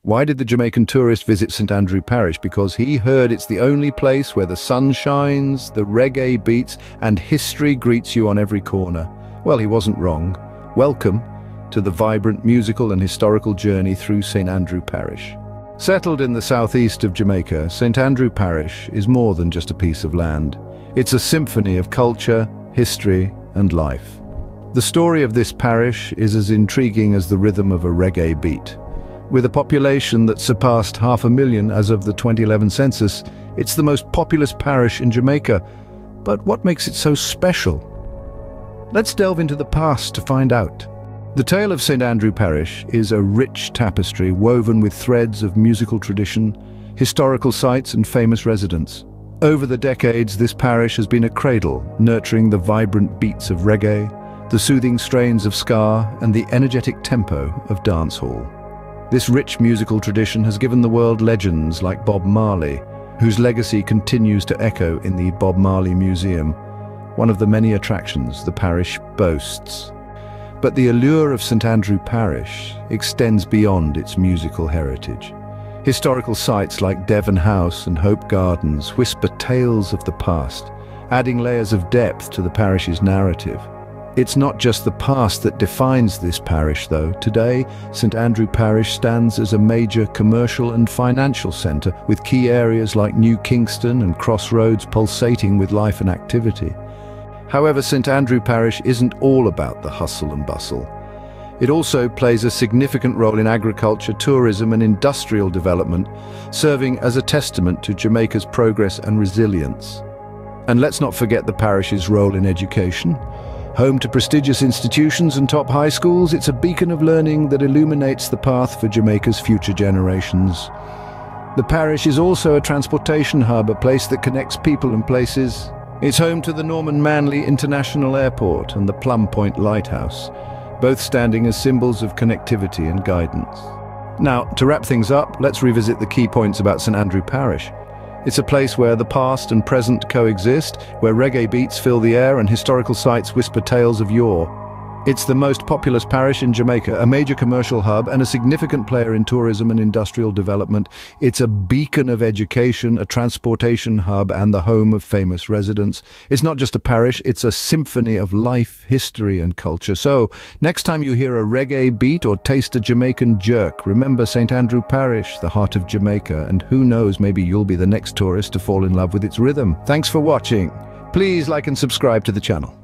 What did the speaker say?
Why did the Jamaican tourist visit St. Andrew Parish? Because he heard it's the only place where the sun shines, the reggae beats, and history greets you on every corner. Well, he wasn't wrong. Welcome to the vibrant musical and historical journey through St. Andrew Parish. Settled in the southeast of Jamaica, St. Andrew Parish is more than just a piece of land. It's a symphony of culture, history, and life. The story of this parish is as intriguing as the rhythm of a reggae beat. With a population that surpassed 500,000 as of the 2011 census, it's the most populous parish in Jamaica. But what makes it so special? Let's delve into the past to find out. The tale of St. Andrew Parish is a rich tapestry woven with threads of musical tradition, historical sites, and famous residents. Over the decades, this parish has been a cradle, nurturing the vibrant beats of reggae, the soothing strains of ska, and the energetic tempo of dancehall. This rich musical tradition has given the world legends like Bob Marley, whose legacy continues to echo in the Bob Marley Museum, one of the many attractions the parish boasts. But the allure of St. Andrew Parish extends beyond its musical heritage. Historical sites like Devon House and Hope Gardens whisper tales of the past, adding layers of depth to the parish's narrative. It's not just the past that defines this parish, though. Today, St. Andrew Parish stands as a major commercial and financial centre, with key areas like New Kingston and Crossroads pulsating with life and activity. However, St. Andrew Parish isn't all about the hustle and bustle. It also plays a significant role in agriculture, tourism, and industrial development, serving as a testament to Jamaica's progress and resilience. And let's not forget the parish's role in education. Home to prestigious institutions and top high schools, it's a beacon of learning that illuminates the path for Jamaica's future generations. The parish is also a transportation hub, a place that connects people and places. It's home to the Norman Manley International Airport and the Plum Point Lighthouse, both standing as symbols of connectivity and guidance. Now, to wrap things up, let's revisit the key points about St. Andrew Parish. It's a place where the past and present coexist, where reggae beats fill the air and historical sites whisper tales of yore. It's the most populous parish in Jamaica, a major commercial hub and a significant player in tourism and industrial development. It's a beacon of education, a transportation hub, and the home of famous residents. It's not just a parish, it's a symphony of life, history, and culture. So, next time you hear a reggae beat or taste a Jamaican jerk, remember St. Andrew Parish, the heart of Jamaica, and who knows, maybe you'll be the next tourist to fall in love with its rhythm. Thanks for watching. Please like and subscribe to the channel.